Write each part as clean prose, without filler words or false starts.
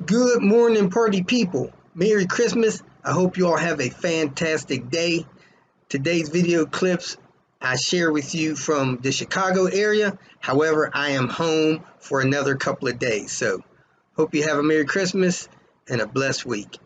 Good morning, party people. Merry Christmas. I hope you all have a fantastic day. Today's video clips I share with you from the Chicago area. However, I am home for another couple of days. So, hope you have a Merry Christmas and a blessed week.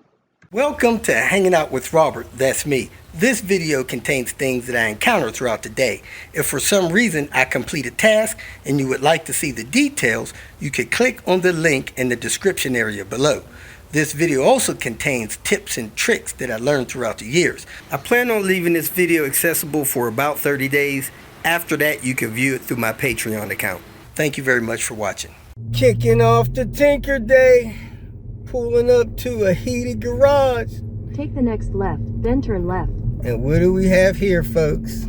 Welcome to Hanging Out with Robert. That's me. This video contains things that I encounter throughout the day. If for some reason I complete a task and you would like to see the details, you could click on the link in the description area below. This video also contains tips and tricks that I learned throughout the years. I plan on leaving this video accessible for about 30 days. After that, you can view it through my Patreon account. Thank you very much for watching. Kicking off the Tinker Day. Pulling up to a heated garage. Take the next left, then turn left. And what do we have here, folks?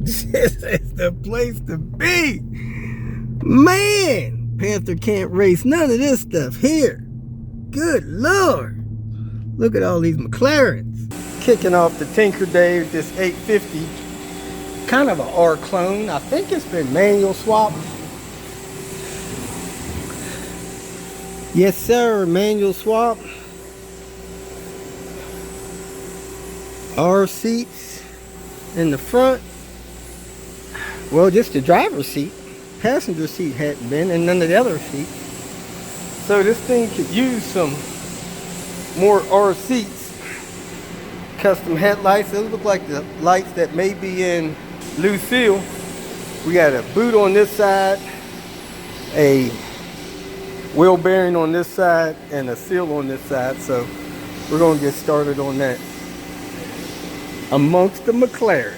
This is the place to be. Man, Panther can't race none of this stuff here. Good Lord. Look at all these McLarens. Kicking off the Tinker Day with this 850. Kind of a R clone. I think it's been manual swapped. Yes, sir, manual swap. R seats in the front. Well, just the driver's seat. Passenger seat hadn't been, and none of the other seats. So this thing could use some more R seats. Custom headlights. Those look like the lights that may be in Lucille. We got a boot on this side, a wheel bearing on this side, and a seal on this side. So we're going to get started on that. Amongst the McLarens.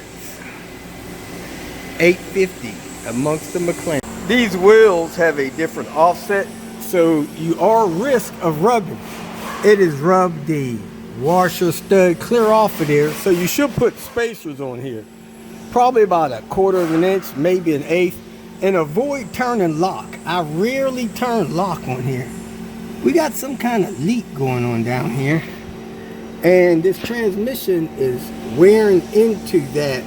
850 amongst the McLaren. These wheels have a different offset, so you are risk of rubbing. It is rubbed the washer stud clear off of there, so you should put spacers on here. Probably about 1/4 of an inch, maybe an eighth. And avoid turning lock. I rarely turn lock on here. We got some kind of leak going on down here. And this transmission is wearing into that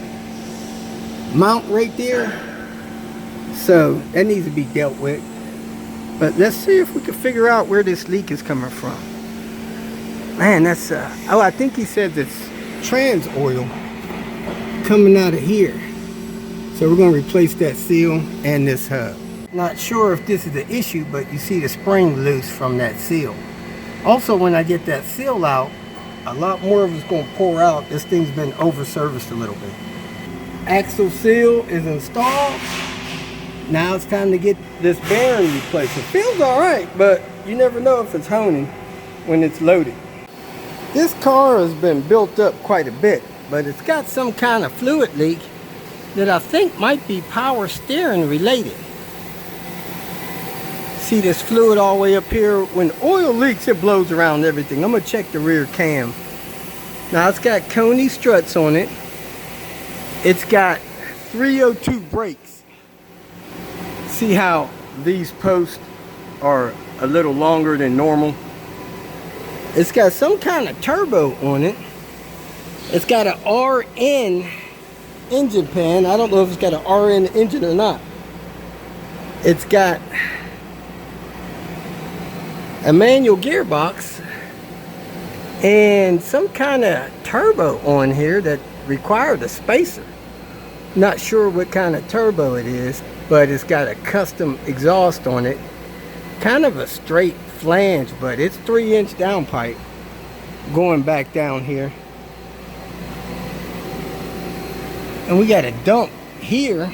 mount right there. So that needs to be dealt with. But let's see if we can figure out where this leak is coming from. Man, that's oh, I think he said it's trans oil coming out of here. So we're going to replace that seal and this hub. Not sure if this is the issue, but you see the spring loose from that seal. Also, when I get that seal out, a lot more of it's going to pour out. This thing's been over-serviced a little bit. Axle seal is installed. Now it's time to get this bearing replaced. It feels all right, but you never know if it's honing when it's loaded. This car has been built up quite a bit, but it's got some kind of fluid leak that I think might be power steering related. See this fluid all the way up here? When oil leaks, it blows around everything. I'm gonna check the rear cam. Now it's got Coney struts on it. It's got 302 brakes. See how these posts are a little longer than normal? It's got some kind of turbo on it. It's got an RN engine pan. I don't know if it's got an RN engine or not. It's got a manual gearbox and some kind of turbo on here that required a spacer. Not sure what kind of turbo it is, but it's got a custom exhaust on it. Kind of a straight flange, but it's 3-inch downpipe going back down here. And we got a dump here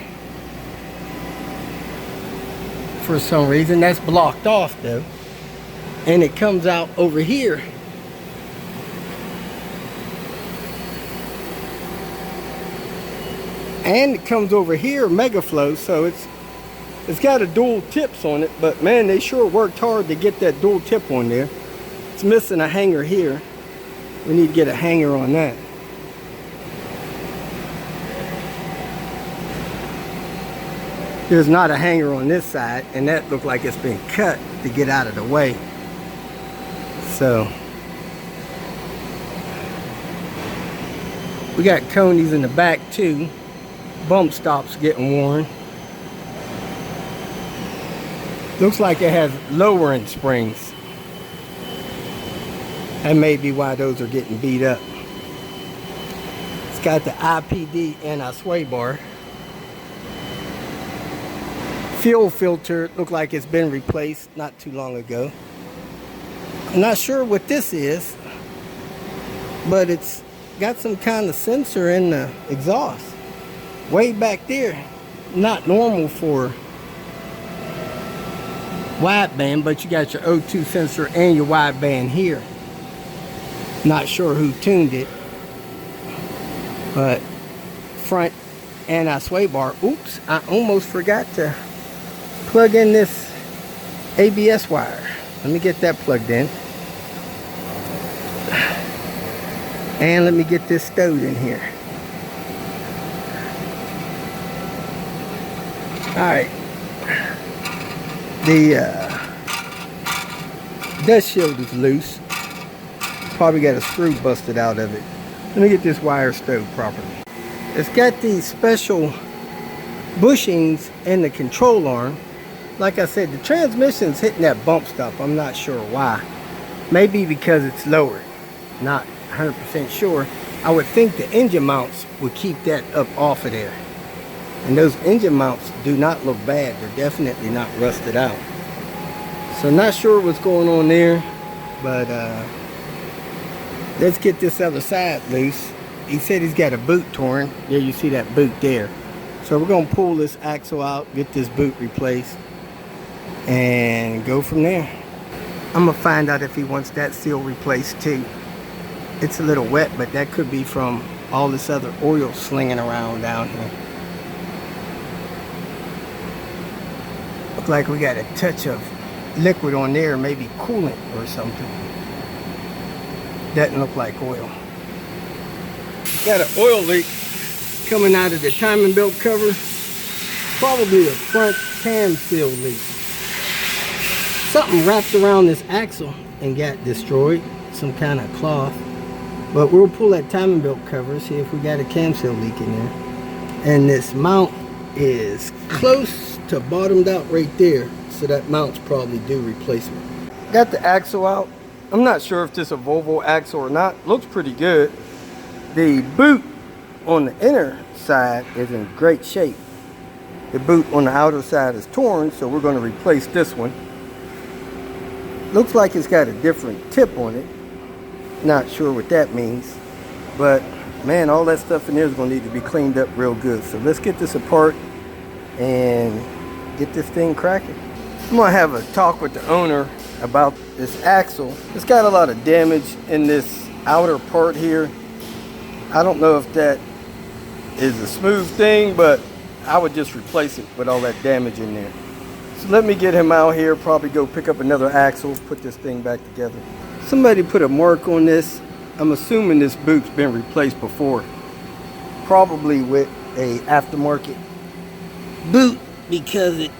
for some reason. That's blocked off though. And it comes out over here. And it comes over here, mega flow, so it's got a dual tips on it, but man, they sure worked hard to get that dual tip on there. It's missing a hanger here. We need to get a hanger on that. There's not a hanger on this side, and that looked like it's been cut to get out of the way. So we got conies in the back too. Bump stops getting worn. Looks like it has lowering springs. That may be why those are getting beat up. It's got the IPD anti-sway bar. Fuel filter looked like it's been replaced not too long ago. I'm not sure what this is, but it's got some kind of sensor in the exhaust. Way back there. Not normal for wideband, but you got your O2 sensor and your wideband here. Not sure who tuned it, but front anti-sway bar. Oops, I almost forgot to plug in this ABS wire. Let me get that plugged in. And let me get this stowed in here. Alright. The dust shield is loose. Probably got a screw busted out of it. Let me get this wire stowed properly. It's got these special bushings in the control arm. Like I said, the transmission's hitting that bump stop. I'm not sure why. Maybe because it's lowered. Not 100% sure. I would think the engine mounts would keep that up off of there. And those engine mounts do not look bad. They're definitely not rusted out. So not sure what's going on there. But let's get this other side loose. He said he's got a boot torn. There, you see that boot there. So we're going to pull this axle out, get this boot replaced, and go from there. I'm going to find out if he wants that seal replaced too. It's a little wet, but that could be from all this other oil slinging around down here. Looks like we got a touch of liquid on there, maybe coolant or something. Doesn't look like oil. Got an oil leak coming out of the timing belt cover. Probably a front cam seal leak. Something wrapped around this axle and got destroyed. Some kind of cloth. But we'll pull that timing belt cover, see if we got a cam seal leak in there. And this mount is close to bottomed out right there. So that mount's probably due replacement. Got the axle out. I'm not sure if this is a Volvo axle or not. Looks pretty good. The boot on the inner side is in great shape. The boot on the outer side is torn, so we're going to replace this one. Looks like it's got a different tip on it. Not sure what that means, but man, all that stuff in there is going to need to be cleaned up real good. So let's get this apart and get this thing cracking. I'm going to have a talk with the owner about this axle. It's got a lot of damage in this outer part here. I don't know if that is a smooth thing, but I would just replace it with all that damage in there. So let me get him out here, probably go pick up another axle, put this thing back together. Somebody put a mark on this. I'm assuming this boot's been replaced before. Probably with a aftermarket boot, because it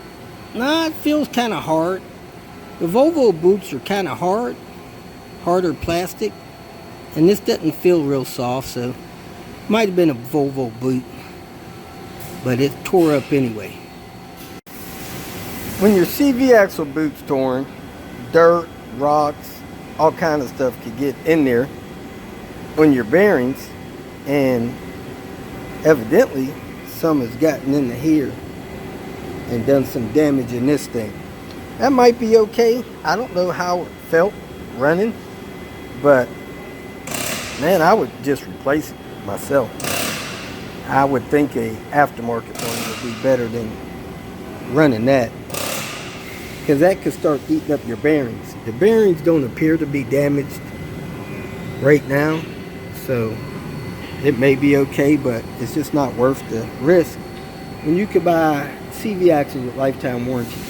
feels kind of hard. The Volvo boots are kind of hard, harder plastic. And this doesn't feel real soft, so might have been a Volvo boot, but it tore up anyway. When your CV axle boot's torn, dirt, rocks, all kind of stuff could get in there on your bearings, and evidently some has gotten into here and done some damage in this thing. That might be okay. I don't know how it felt running, but man, I would just replace it myself. I would think a aftermarket one would be better than running that, because that could start eating up your bearings. The bearings don't appear to be damaged right now, so it may be okay, but it's just not worth the risk when you could buy CV axles with lifetime warranty.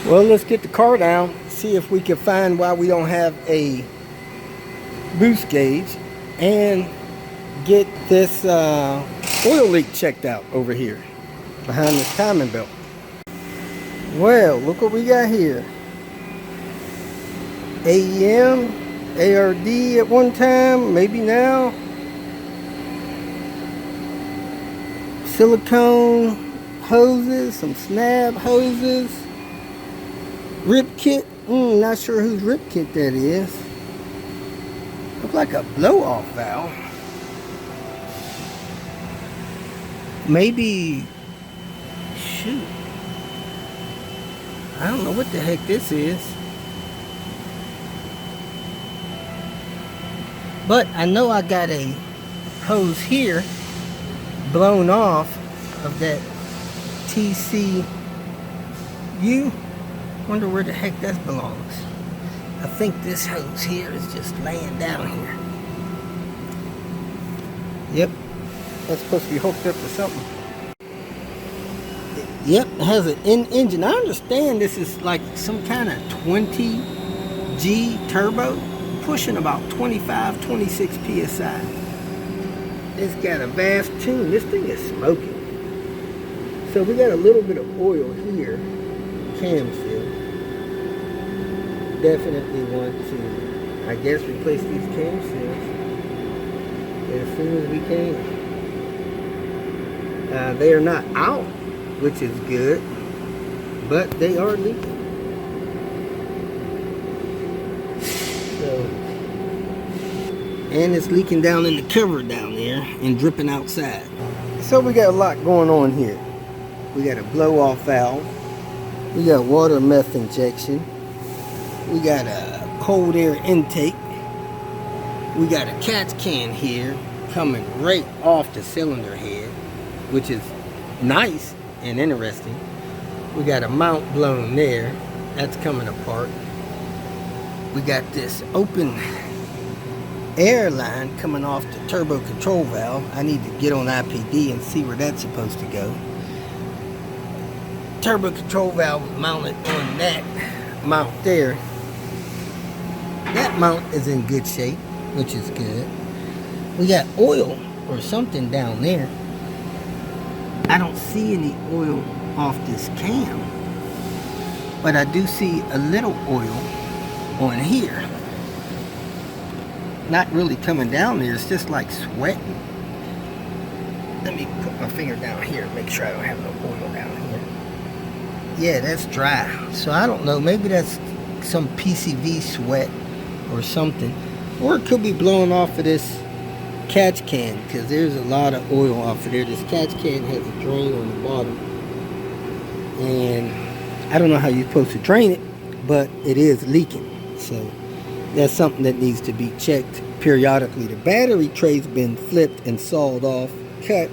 Well, let's get the car down, see if we can find why we don't have a boost gauge, and get this oil leak checked out over here behind this timing belt. Well, look what we got here. AEM, ARD at one time, maybe now. Silicone hoses, some snap hoses. Rip kit. Not sure whose rip kit that is. Looks like a blow-off valve. Maybe, shoot, I don't know what the heck this is. But I know I got a hose here blown off of that TCU. Wonder where the heck that belongs. I think this hose here is just laying down here. Yep. That's supposed to be hooked up to something. Yep, it has an engine. I understand this is like some kind of 20G turbo, pushing about 25, 26 PSI. It's got a vast tune. This thing is smoking. So we got a little bit of oil here, cam seal. Definitely want to, I guess, replace these cam seals as soon as we can. They are not out, which is good, but they are leaking. So, and it's leaking down in the cover down there and dripping outside. So we got a lot going on here. We got a blow-off valve. We got water meth injection. We got a cold air intake. We got a catch can here coming right off the cylinder head, which is nice and interesting. We got a mount blown there. That's coming apart. We got this open air line coming off the turbo control valve. I need to get on IPD and see where that's supposed to go. Turbo control valve is mounted on that mount there. That mount is in good shape, which is good. We got oil or something down there. I don't see any oil off this cam, but I do see a little oil on here. Not really coming down there, it's just like sweating. Let me put my finger down here and make sure I don't have no oil down here. Yeah, that's dry. So I don't know, maybe that's some PCV sweat or something. Or it could be blowing off of this catch can, because there's a lot of oil off of there. This catch can has a drain on the bottom, and I don't know how you're supposed to drain it, but it is leaking. So that's something that needs to be checked periodically. The battery tray's been flipped and sawed off, cut,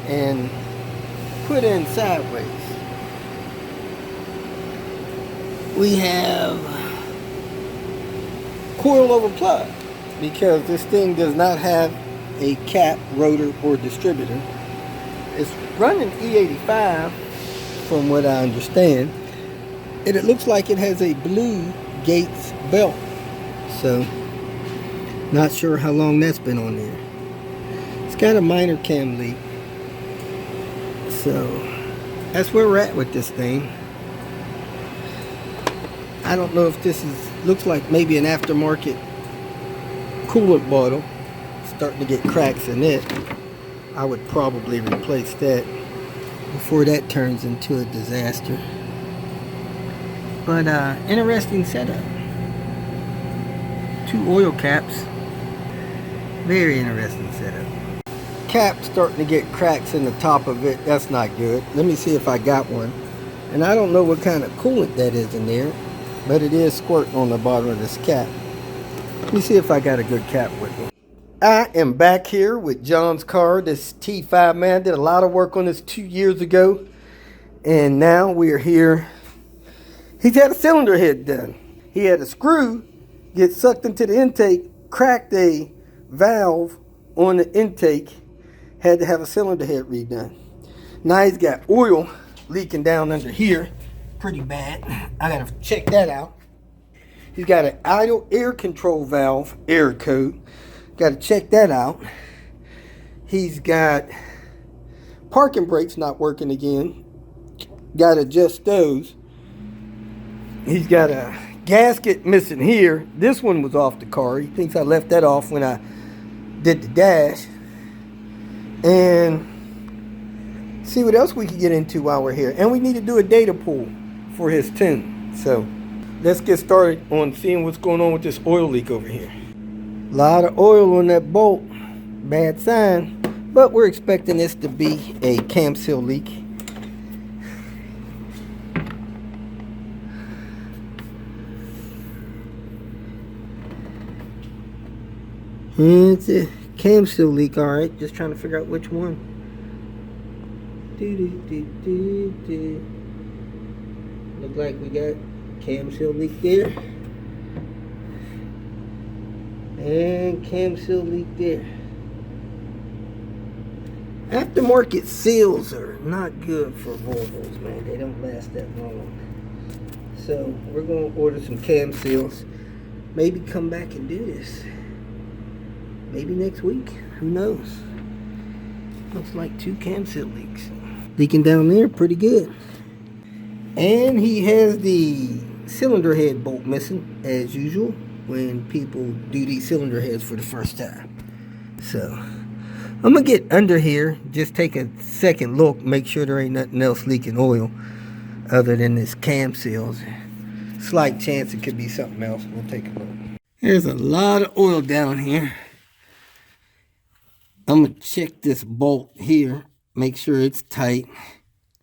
and put in sideways. We have coil-over plug, because this thing does not have a cap, rotor, or distributor. It's running E85 from what I understand, and it looks like it has a blue Gates belt. So not sure how long that's been on there. It's got a minor cam leak. So that's where we're at with this thing. I don't know if this looks like maybe an aftermarket coolant bottle. Starting to get cracks in it. I would probably replace that before that turns into a disaster. But interesting setup. 2 oil caps. Very interesting setup. Cap starting to get cracks in the top of it. That's not good. Let me see if I got one. And I don't know what kind of coolant that is in there, but it is squirting on the bottom of this cap. Let me see if I got a good cap with me. I am back here with John's car, this T5, man. I did a lot of work on this 2 years ago, and now we are here. He's had a cylinder head done. He had a screw get sucked into the intake, cracked a valve on the intake, had to have a cylinder head redone. Now he's got oil leaking down under here pretty bad. I gotta check that out. He's got an idle air control valve error code. Gotta check that out. He's got parking brakes not working again. Gotta adjust those. He's got a gasket missing here. This one was off the car. He thinks I left that off when I did the dash. And see what else we can get into while we're here. And we need to do a data pool for his tune. So let's get started on seeing what's going on with this oil leak over here. A lot of oil on that bolt, bad sign, but we're expecting this to be a cam seal leak. And it's a cam seal leak, alright. Just trying to figure out which one. Look like we got cam seal leak there. And cam seal leak there. Aftermarket seals are not good for Volvos, man. They don't last that long. So we're going to order some cam seals. Maybe come back and do this. Maybe next week. Who knows? Looks like 2 cam seal leaks. Leaking down there pretty good. And he has the cylinder head bolt missing, as usual, when people do these cylinder heads for the first time. So I'm going to get under here, just take a second look, make sure there ain't nothing else leaking oil other than this cam seals. Slight chance it could be something else. We'll take a look. There's a lot of oil down here. I'm going to check this bolt here, make sure it's tight.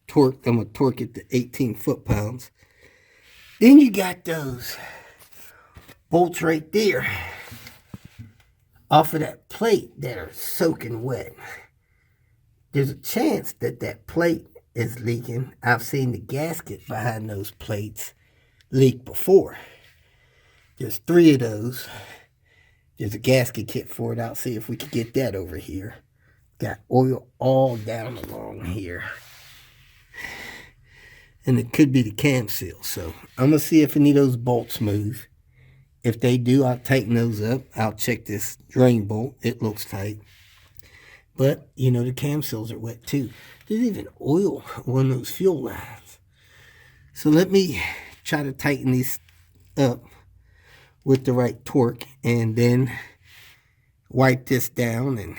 Torque, I'm going to torque it to 18 foot-pounds. Then you got those bolts right there off of that plate that are soaking wet. There's a chance that that plate is leaking. I've seen the gasket behind those plates leak before. There's 3 of those. There's a gasket kit for it. I'll see if we can get that over here. Got oil all down along here. And it could be the cam seal. So I'm going to see if any of those bolts move. If they do, I'll tighten those up. I'll check this drain bolt. It looks tight. But, you know, the cam seals are wet too. There's even oil on those fuel lines. So let me try to tighten these up with the right torque, and then wipe this down, and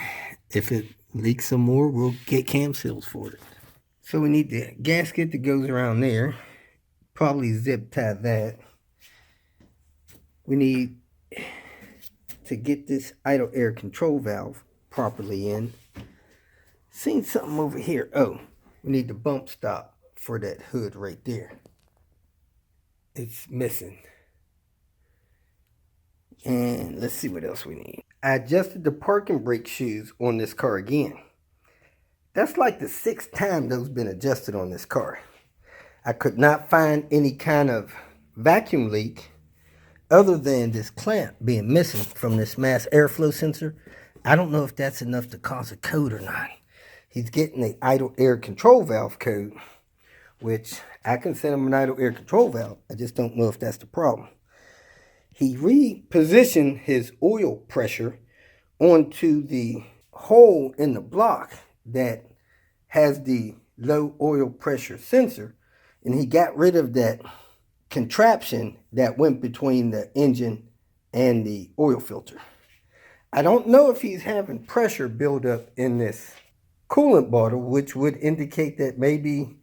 if it leaks some more, we'll get cam seals for it. So we need the gasket that goes around there. Probably zip tie that. We need to get this idle air control valve properly in. Seen something over here. Oh, we need the bump stop for that hood right there. It's missing. And let's see what else we need. I adjusted the parking brake shoes on this car again. That's like the 6th time those been adjusted on this car. I could not find any kind of vacuum leak other than this clamp being missing from this mass airflow sensor. I don't know if that's enough to cause a code or not. He's getting the idle air control valve code, which I can send him an idle air control valve. I just don't know if that's the problem. He repositioned his oil pressure onto the hole in the block that has the low oil pressure sensor, and he got rid of that contraption that went between the engine and the oil filter. I don't know if he's having pressure build up in this coolant bottle, which would indicate that maybe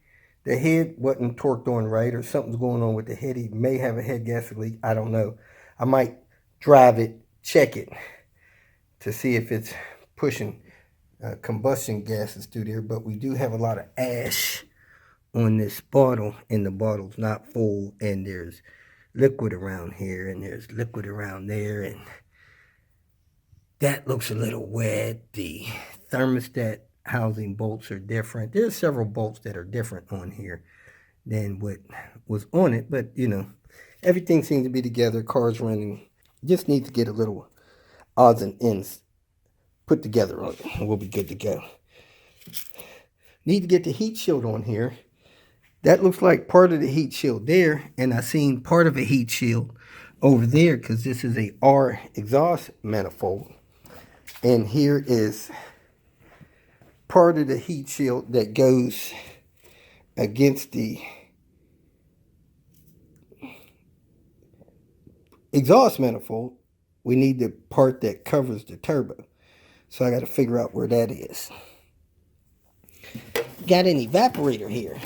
the head wasn't torqued on right, or something's going on with the head. He may have a head gasket leak. I don't know. I might drive it, check it to see if it's pushing combustion gases through there. But we do have a lot of ash on this bottle, and the bottle's not full, and there's liquid around here, and there's liquid around there, and that looks a little wet. The thermostat housing bolts are different. There's several bolts that are different on here than what was on it, but you know, everything seems to be together. Car's running. Just need to get a little odds and ends put together on it, and we'll be good to go. Need to get the heat shield on here. That looks like part of the heat shield there, and I seen part of a heat shield over there because this is a R exhaust manifold. And here is part of the heat shield that goes against the exhaust manifold. We need the part that covers the turbo. So I got to figure out where that is. Got an evaporator here.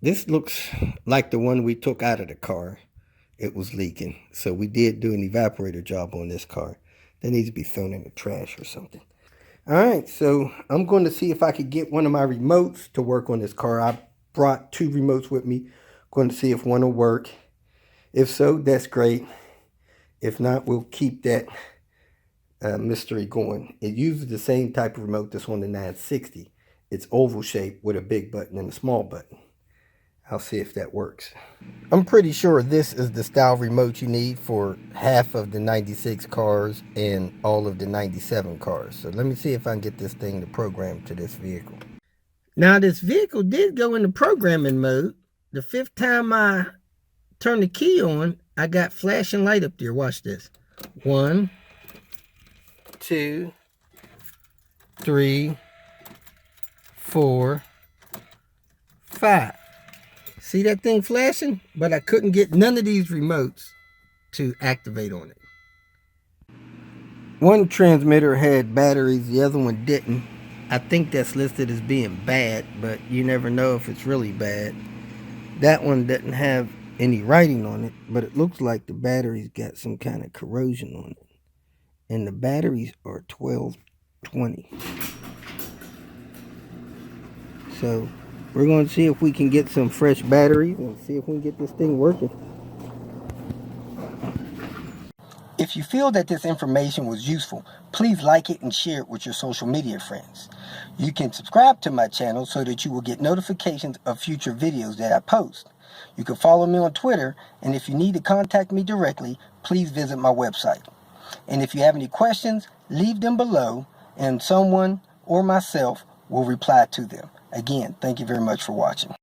This looks like the one we took out of the car. It was leaking. So we did do an evaporator job on this car. That needs to be thrown in the trash or something. Alright, so I'm going to see if I could get one of my remotes to work on this car. I brought 2 remotes with me. Going to see if one will work. If so, that's great. If not, we'll keep that mystery going. It uses the same type of remote that's on the 960. It's oval shaped with a big button and a small button. I'll see if that works. I'm pretty sure this is the style remote you need for half of the 96 cars and all of the 97 cars. So let me see if I can get this thing to program to this vehicle. Now this vehicle did go into programming mode. The 5th time I turned the key on, I got flashing light up there. Watch this. 1, 2, 3, 4, 5. See that thing flashing? But I couldn't get none of these remotes to activate on it. One transmitter had batteries, the other one didn't. I think that's listed as being bad, but you never know if it's really bad. That one doesn't have any writing on it, but it looks like the battery's got some kind of corrosion on it. And the batteries are 1220. So we're going to see if we can get some fresh batteries and see if we can get this thing working. If you feel that this information was useful, please like it and share it with your social media friends. You can subscribe to my channel so that you will get notifications of future videos that I post. You can follow me on Twitter, and if you need to contact me directly, please visit my website. And if you have any questions, leave them below, and someone or myself will reply to them. Again, thank you very much for watching.